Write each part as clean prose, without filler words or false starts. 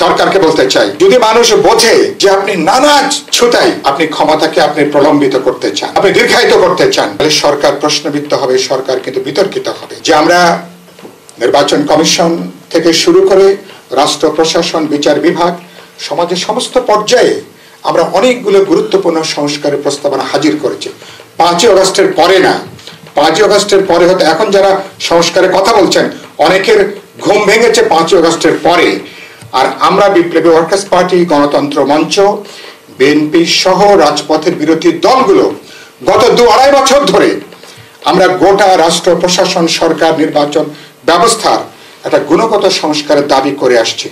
সরকারকে বলতে চাই, যদি মানুষ বোঝে যে আপনি নানা ছুতাই আপনি ক্ষমতাকে আপনি প্রলম্বিত করতে চান, আপনি দীর্ঘায়িত করতে চান, তাহলে সরকার প্রশ্নবিদ্ধ হবে, সরকার কিন্তু বিতর্কিত হবে। যে আমরা নির্বাচন কমিশন থেকে শুরু করে রাষ্ট্র প্রশাসন, বিচার বিভাগ, সমাজের সমস্ত পর্যায়ে আমরা অনেকগুলো গুরুত্বপূর্ণ সংস্কারের প্রস্তাবনা হাজির করেছি। 5ই আগস্টের পরে না, 5ই আগস্টের পরে হয়তো এখন যারা সংস্কারের কথা বলছেন অনেকের ঘুম ভেঙেছে 5ই আগস্টের পরে। আর আমরা বিপ্লবী ওয়ার্কার্স পার্টি, গণতন্ত্র মঞ্চ, বিএনপি সহ রাজপথের বিরোধী দলগুলো গত 2-2.5 বছর ধরে আমরা গোটা রাষ্ট্র প্রশাসন, সরকার, নির্বাচন ব্যবস্থার একটা গুণগত সংস্কারের দাবি করে আসছি।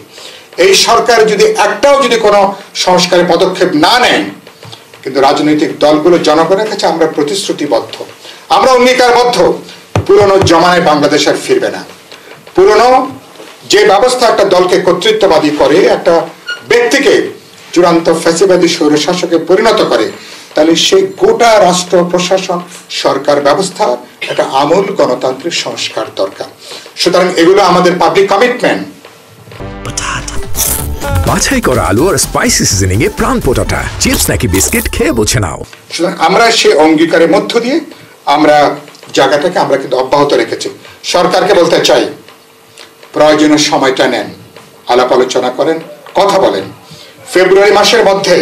এই সরকার যদি একটাও কোনো সংস্কারের পদক্ষেপ না নেন, কিন্তু রাজনৈতিক দলগুলো জনগণের কাছে আমরা প্রতিশ্রুতিবদ্ধ, আমরা অঙ্গীকারবদ্ধ, পুরনো জমানায় বাংলাদেশ আর ফিরবে না। পুরনো যে ব্যবস্থা একটা দলকে কর্তৃত্ববাদী করে, একটা ব্যক্তিকে চূড়ান্ত ফ্যাসিবাদী স্বৈরশাসকে পরিণত করে, তাহলে সেই গোটা রাষ্ট্র প্রশাসন, সরকার ব্যবস্থা একটা আমূল গণতান্ত্রিক সংস্কার দরকার। সুতরাং এগুলো আমাদের পাবলিক কমিটমেন্ট। বাছাই করা আলু আর স্পাইসি সিজনিং এ প্রাণ পোটাটা চিপস নাকি বিস্কিট খেয়ে বুঝে নাও। সুতরাং আমরা সেই অঙ্গীকারের মধ্য দিয়ে আমরা জায়গাটাকে আমরা কিন্তু অব্যাহত রেখেছি। সরকারকে বলতে চাই, প্রয়োজনীয় সময়টা নেন, আলাপ আলোচনা করেন, কথা বলেন। ফেব্রুয়ারি মাসের মধ্যে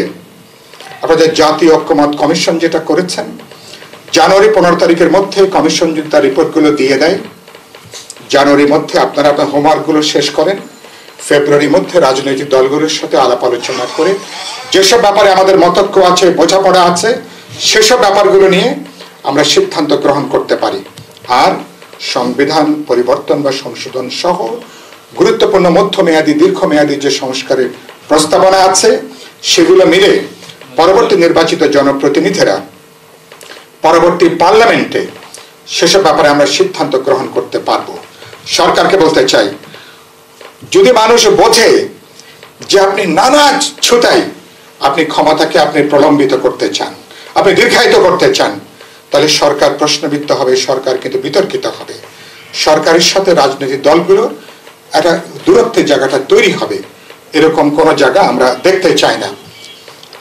আপনাদের জাতীয় ঐক্যমত কমিশন যেটা করেছেন, জানুয়ারি 15 তারিখের মধ্যে কমিশন যদি তার রিপোর্টগুলো দিয়ে দেয়, জানুয়ারির মধ্যে আপনারা আপনার হোমওয়ার্কগুলো শেষ করেন, ফেব্রুয়ারির মধ্যে রাজনৈতিক দলগুলোর সাথে আলাপ আলোচনা করে যেসব ব্যাপারে আমাদের মতৈক্য আছে, বোঝাপড়া আছে, সেসব ব্যাপারগুলো নিয়ে আমরা সিদ্ধান্ত গ্রহণ করতে পারি। আর সংবিধান পরিবর্তন বা সংশোধন সহ গুরুত্বপূর্ণ মধ্যমেয়াদী, দীর্ঘমেয়াদী যে সংস্কারের প্রস্তাবনা আছে, সেগুলো মিলে পরবর্তী নির্বাচিত জনপ্রতিনিধিরা পরবর্তী পার্লামেন্টে সেসব ব্যাপারে আমরা সিদ্ধান্ত গ্রহণ করতে পারবো। সরকারকে বলতে চাই, যদি মানুষ বোঝে যে আপনি নানা ছুতাই আপনি ক্ষমতাকে আপনি প্রলম্বিত করতে চান, আপনি দীর্ঘায়িত করতে চান, তাহলে সরকার প্রশ্নবিদ্ধ হবে, সরকার কিন্তু বিতর্কিত হবে। সরকারের সাথে রাজনৈতিক দলগুলোর একটা দূরত্বের জায়গাটা তৈরি হবে, এরকম কোনো জায়গা আমরা দেখতে চাই না।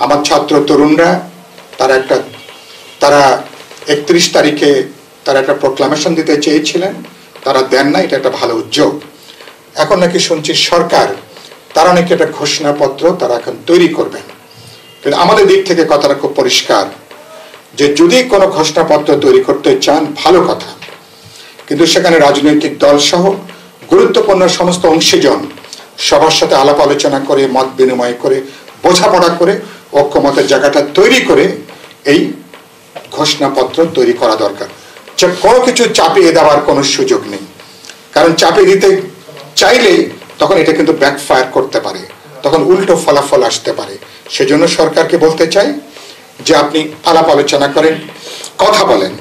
আমার ছাত্র তরুণরা তারা 31 তারিখে তারা একটা প্রোক্লামেশন দিতে চেয়েছিলেন, তারা দেন না, এটা একটা ভালো উদ্যোগ। এখন নাকি শুনছি সরকার তারা নাকি একটা ঘোষণাপত্র তারা এখন তৈরি করবেন। কিন্তু আমাদের দিক থেকে কথাটা খুব পরিষ্কার যে যদি কোনো ঘোষণাপত্র তৈরি করতে চান ভালো কথা, কিন্তু সেখানে রাজনৈতিক দল সহ গুরুত্বপূর্ণ সমস্ত অংশীজন সবার সাথে আলাপ আলোচনা করে, মত বিনিময় করে, বোঝাপড়া করে, ঐক্যমতের জায়গাটা তৈরি করে এই ঘোষণাপত্র তৈরি করা দরকার। যে কোনো কিছু চাপিয়ে দেওয়ার কোনো সুযোগ নেই, কারণ চাপিয়ে দিতে চাইলে তখন এটা কিন্তু ব্যাকফায়ার করতে পারে, তখন উল্টো ফলাফল আসতে পারে। সেজন্য সরকারকে বলতে চাই যে আপনি আলাপ আলোচনা করেন, কথা বলেন।